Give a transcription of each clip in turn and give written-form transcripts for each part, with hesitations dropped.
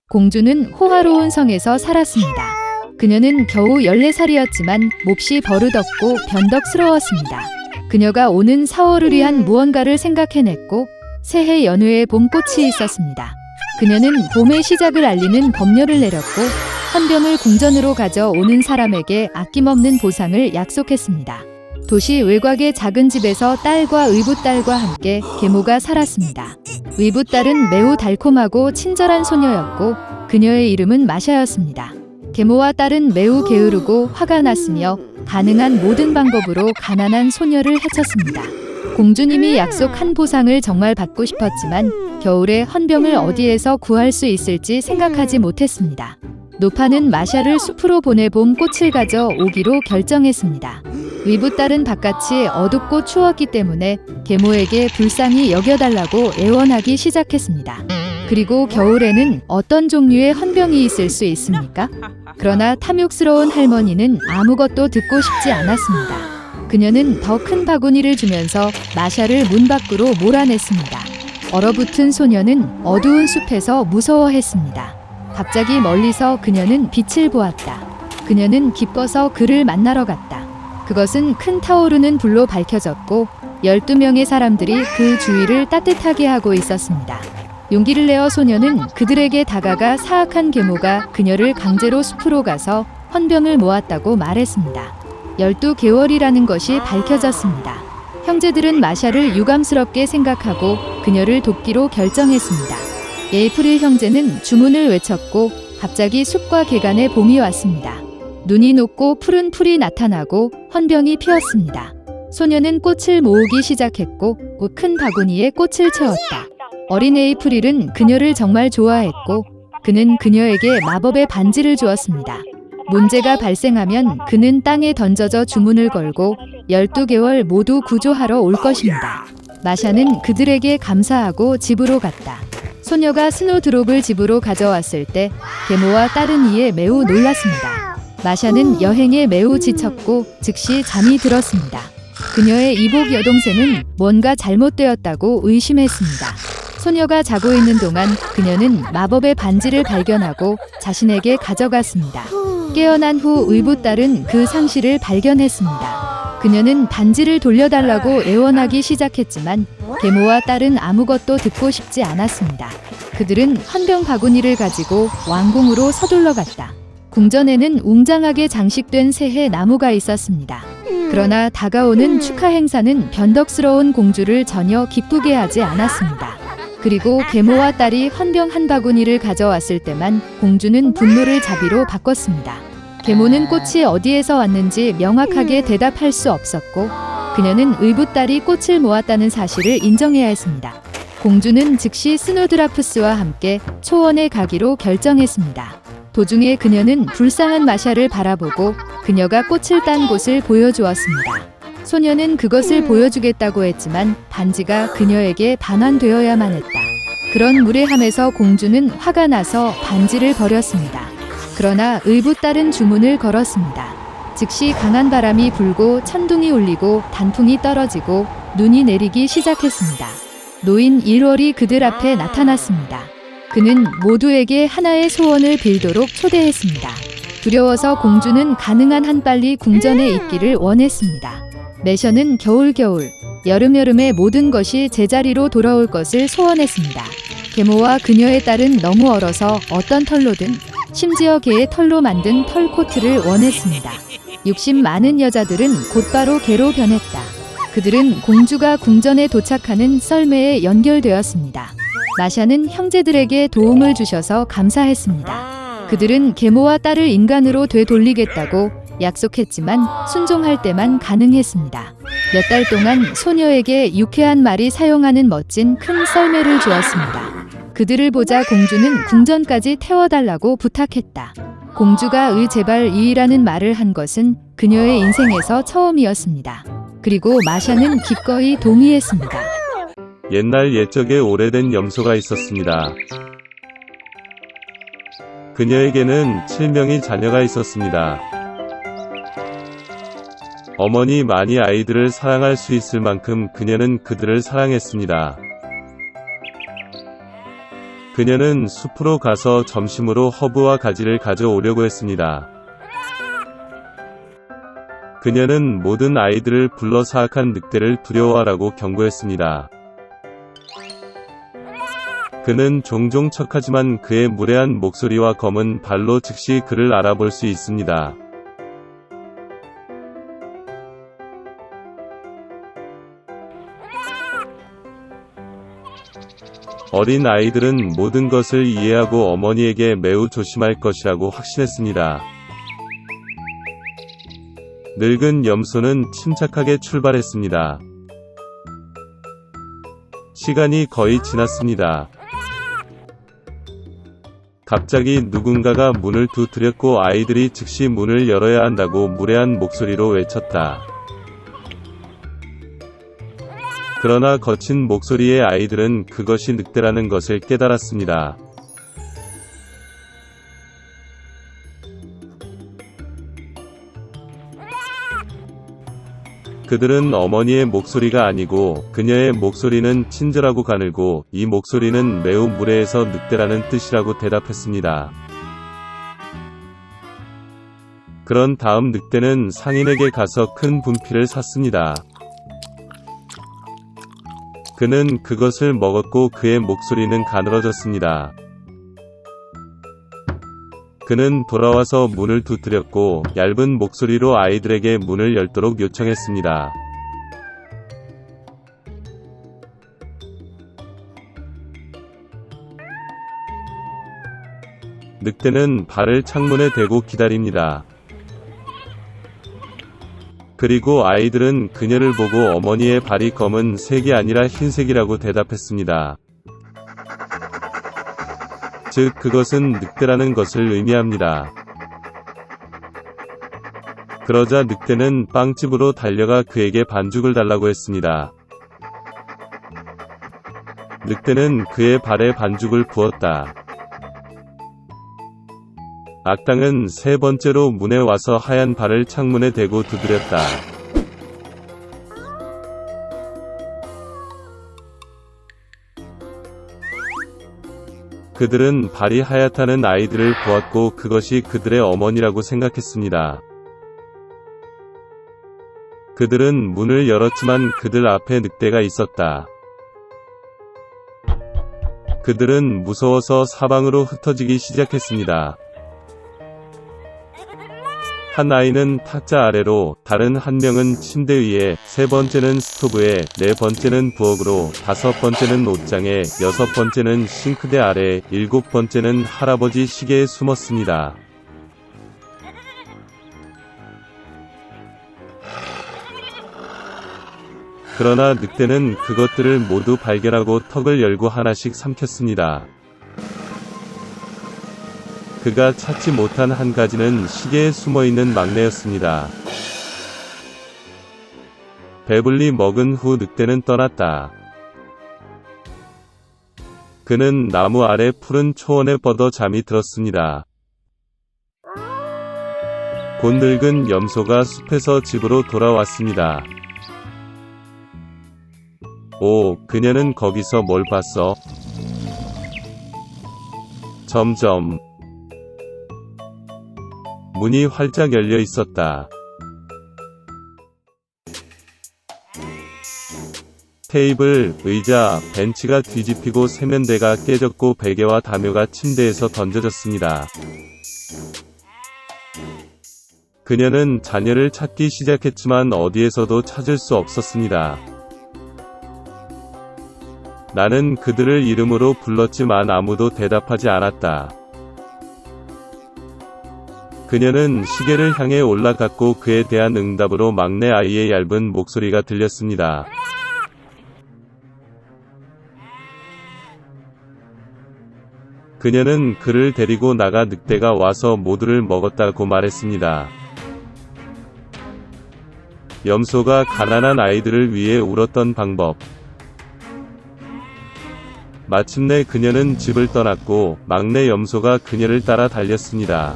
공주는 호화로운 성에서 살았습니다. 그녀는 겨우 14살이었지만 몹시 버릇없고 변덕스러웠습니다. 그녀가 오는 4월을 위한 무언가를 생각해냈고 새해 연휴에 봄꽃이 있었습니다. 그녀는 봄의 시작을 알리는 법률을 내렸고 헌병을 궁전으로 가져오는 사람에게 아낌없는 보상을 약속했습니다. 도시 외곽의 작은 집에서 딸과 의붓딸과 함께 계모가 살았습니다. 의붓딸은 매우 달콤하고 친절한 소녀였고 그녀의 이름은 마샤였습니다. 계모와 딸은 매우 게으르고 화가 났으며 가능한 모든 방법으로 가난한 소녀를 해쳤습니다. 공주님이 약속한 보상을 정말 받고 싶었지만 겨울에 헌병을 어디에서 구할 수 있을지 생각하지 못했습니다. 노파는 마샤를 숲으로 보내 봄꽃을 가져오기로 결정했습니다. 의붓딸은 바깥이 어둡고 추웠기 때문에 계모에게 불쌍히 여겨달라고 애원하기 시작했습니다. 그리고 겨울에는 어떤 종류의 헌병이 있을 수 있습니까? 그러나 탐욕스러운 할머니는 아무것도 듣고 싶지 않았습니다. 그녀는 더 큰 바구니를 주면서 마샤를 문 밖으로 몰아냈습니다. 얼어붙은 소녀는 어두운 숲에서 무서워했습니다. 갑자기 멀리서 그녀는 빛을 보았다. 그녀는 기뻐서 그를 만나러 갔다. 그것은 큰 타오르는 불로 밝혀졌고 12명의 사람들이 그 주위를 따뜻하게 하고 있었습니다. 용기를 내어 소녀는 그들에게 다가가 사악한 계모가 그녀를 강제로 숲으로 가서 헌병을 모았다고 말했습니다. 12개월이라는 것이 밝혀졌습니다. 형제들은 마샤를 유감스럽게 생각하고 그녀를 돕기로 결정했습니다. 에이프릴 형제는 주문을 외쳤고 갑자기 숲과 개간에 봄이 왔습니다. 눈이 녹고 푸른 풀이 나타나고 헌병이 피었습니다. 소녀는 꽃을 모으기 시작했고 큰 바구니에 꽃을 채웠다. 어린 에이프릴은 그녀를 정말 좋아했고 그는 그녀에게 마법의 반지를 주었습니다. 문제가 발생하면 그는 땅에 던져져 주문을 걸고 12개월 모두 구조하러 올 것입니다. 마샤는 그들에게 감사하고 집으로 갔다. 소녀가 스노드롭을 집으로 가져왔을 때 계모와 딸은 이에 매우 놀랐습니다. 마샤는 여행에 매우 지쳤고 즉시 잠이 들었습니다. 그녀의 이복 여동생은 뭔가 잘못되었다고 의심했습니다. 소녀가 자고 있는 동안 그녀는 마법의 반지를 발견하고 자신에게 가져갔습니다. 깨어난 후 의붓딸은 그 상실을 발견했습니다. 그녀는 반지를 돌려달라고 애원하기 시작했지만 계모와 딸은 아무것도 듣고 싶지 않았습니다. 그들은 헌병 바구니를 가지고 왕궁으로 서둘러 갔다. 궁전에는 웅장하게 장식된 새해 나무가 있었습니다. 그러나 다가오는 축하 행사는 변덕스러운 공주를 전혀 기쁘게 하지 않았습니다. 그리고 계모와 딸이 헌병 한 바구니를 가져왔을 때만 공주는 분노를 자비로 바꿨습니다. 계모는 꽃이 어디에서 왔는지 명확하게 대답할 수 없었고 그녀는 의붓딸이 꽃을 모았다는 사실을 인정해야 했습니다. 공주는 즉시 스노드라프스와 함께 초원에 가기로 결정했습니다. 도중에 그녀는 불쌍한 마샤를 바라보고 그녀가 꽃을 딴 곳을 보여주었습니다. 소녀는 그것을 보여주겠다고 했지만 반지가 그녀에게 반환되어야만 했다. 그런 무례함에서 공주는 화가 나서 반지를 버렸습니다. 그러나 의붓딸은 주문을 걸었습니다. 즉시 강한 바람이 불고 천둥이 울리고 단풍이 떨어지고 눈이 내리기 시작했습니다. 노인 1월이 그들 앞에 나타났습니다. 그는 모두에게 하나의 소원을 빌도록 초대했습니다. 두려워서 공주는 가능한 한 빨리 궁전에 있기를 원했습니다. 매셔는 겨울, 여름의 모든 것이 제자리로 돌아올 것을 소원했습니다. 계모와 그녀의 딸은 너무 얼어서 어떤 털로든 심지어 개의 털로 만든 털 코트를 원했습니다. 욕심 많은 여자들은 곧바로 개로 변했다. 그들은 공주가 궁전에 도착하는 썰매에 연결되었습니다. 마샤는 형제들에게 도움을 주셔서 감사했습니다. 그들은 계모와 딸을 인간으로 되돌리겠다고 약속했지만 순종할 때만 가능했습니다. 몇 달 동안 소녀에게 유쾌한 말이 사용하는 멋진 큰 썰매를 주었습니다. 그들을 보자 공주는 궁전까지 태워달라고 부탁했다. 공주가 제발 이라는 말을 한 것은 그녀의 인생에서 처음이었습니다. 그리고 마샤는 기꺼이 동의했습니다. 옛날 옛적에 오래된 염소가 있었습니다. 그녀에게는 7명의 자녀가 있었습니다. 어머니만이 아이들을 사랑할 수 있을 만큼 그녀는 그들을 사랑했습니다. 그녀는 숲으로 가서 점심으로 허브와 가지를 가져오려고 했습니다. 그녀는 모든 아이들을 불러 사악한 늑대를 두려워하라고 경고했습니다. 그는 종종 척하지만 그의 무례한 목소리와 검은 발로 즉시 그를 알아볼 수 있습니다. 어린 아이들은 모든 것을 이해하고 어머니에게 매우 조심할 것이라고 확신했습니다. 늙은 염소는 침착하게 출발했습니다. 시간이 거의 지났습니다. 갑자기 누군가가 문을 두드렸고 아이들이 즉시 문을 열어야 한다고 무례한 목소리로 외쳤다. 그러나 거친 목소리의 아이들은 그것이 늑대라는 것을 깨달았습니다. 그들은 어머니의 목소리가 아니고 그녀의 목소리는 친절하고 가늘고 이 목소리는 매우 무례해서 늑대라는 뜻이라고 대답했습니다. 그런 다음 늑대는 상인에게 가서 큰 분필을 샀습니다. 그는 그것을 먹었고 그의 목소리는 가늘어졌습니다. 그는 돌아와서 문을 두드렸고 얇은 목소리로 아이들에게 문을 열도록 요청했습니다. 늑대는 발을 창문에 대고 기다립니다. 그리고 아이들은 그녀를 보고 어머니의 발이 검은색이 아니라 흰색이라고 대답했습니다. 즉, 그것은 늑대라는 것을 의미합니다. 그러자 늑대는 빵집으로 달려가 그에게 반죽을 달라고 했습니다. 늑대는 그의 발에 반죽을 부었다. 악당은 세 번째로 문에 와서 하얀 발을 창문에 대고 두드렸다. 그들은 발이 하얗다는 아이들을 보았고 그것이 그들의 어머니라고 생각했습니다. 그들은 문을 열었지만 그들 앞에 늑대가 있었다. 그들은 무서워서 사방으로 흩어지기 시작했습니다. 한 아이는 탁자 아래로, 다른 한 명은 침대 위에, 세 번째는 스토브에, 네 번째는 부엌으로, 다섯 번째는 옷장에, 여섯 번째는 싱크대 아래, 일곱 번째는 할아버지 시계에 숨었습니다. 그러나 늑대는 그것들을 모두 발견하고 턱을 열고 하나씩 삼켰습니다. 그가 찾지 못한 한 가지는 시계에 숨어있는 막내였습니다. 배불리 먹은 후 늑대는 떠났다. 그는 나무 아래 푸른 초원에 뻗어 잠이 들었습니다. 곧 늙은 염소가 숲에서 집으로 돌아왔습니다. 오, 그녀는 거기서 뭘 봤어? 점점. 문이 활짝 열려 있었다. 테이블, 의자, 벤치가 뒤집히고 세면대가 깨졌고 베개와 담요가 침대에서 던져졌습니다. 그녀는 자녀를 찾기 시작했지만 어디에서도 찾을 수 없었습니다. 나는 그들을 이름으로 불렀지만 아무도 대답하지 않았다. 그녀는 시계를 향해 올라갔고 그에 대한 응답으로 막내 아이의 얇은 목소리가 들렸습니다. 그녀는 그를 데리고 나가 늑대가 와서 모두를 먹었다고 말했습니다. 염소가 가난한 아이들을 위해 울었던 방법. 마침내 그녀는 집을 떠났고 막내 염소가 그녀를 따라 달렸습니다.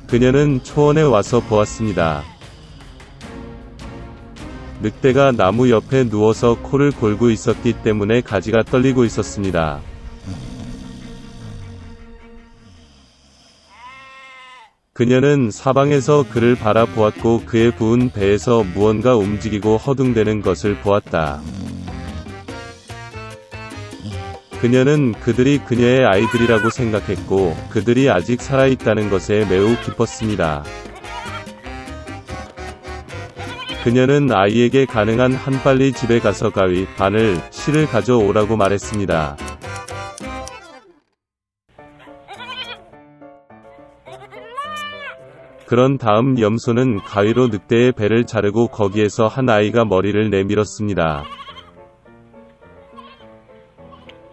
그녀는 초원에 와서 보았습니다. 늑대가 나무 옆에 누워서 코를 골고 있었기 때문에 가지가 떨리고 있었습니다. 그녀는 사방에서 그를 바라보았고 그의 부은 배에서 무언가 움직이고 허둥대는 것을 보았다. 그녀는 그들이 그녀의 아이들이라고 생각했고 그들이 아직 살아있다는 것에 매우 기뻤습니다. 그녀는 아이에게 가능한 한 빨리 집에 가서 가위, 바늘, 실을 가져오라고 말했습니다. 그런 다음 염소는 가위로 늑대의 배를 자르고 거기에서 한 아이가 머리를 내밀었습니다.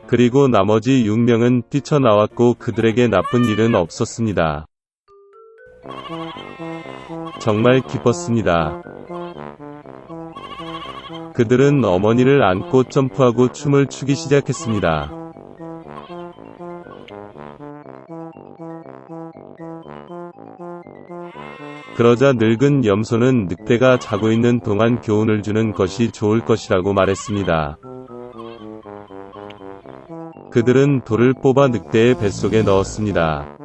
그리고 나머지 6명은 뛰쳐나왔고 그들에게 나쁜 일은 없었습니다. 정말 기뻤습니다. 그들은 어머니를 안고 점프하고 춤을 추기 시작했습니다. 그러자 늙은 염소는 늑대가 자고 있는 동안 교훈을 주는 것이 좋을 것이라고 말했습니다. 그들은 돌을 뽑아 늑대의 뱃속에 넣었습니다.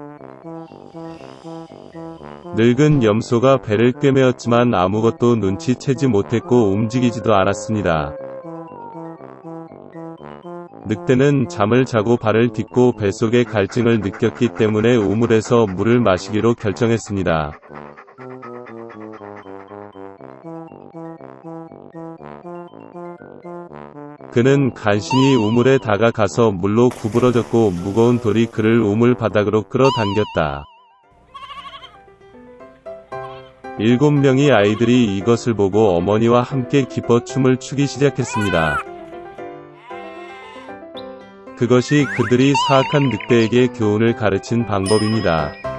늙은 염소가 배를 꿰매었지만 아무것도 눈치채지 못했고 움직이지도 않았습니다. 늑대는 잠을 자고 발을 딛고 뱃속의 갈증을 느꼈기 때문에 우물에서 물을 마시기로 결정했습니다. 그는 간신히 우물에 다가가서 물로 구부러졌고 무거운 돌이 그를 우물 바닥으로 끌어당겼다. 7명의 아이들이 이것을 보고 어머니와 함께 기뻐 춤을 추기 시작했습니다. 그것이 그들이 사악한 늑대에게 교훈을 가르친 방법입니다.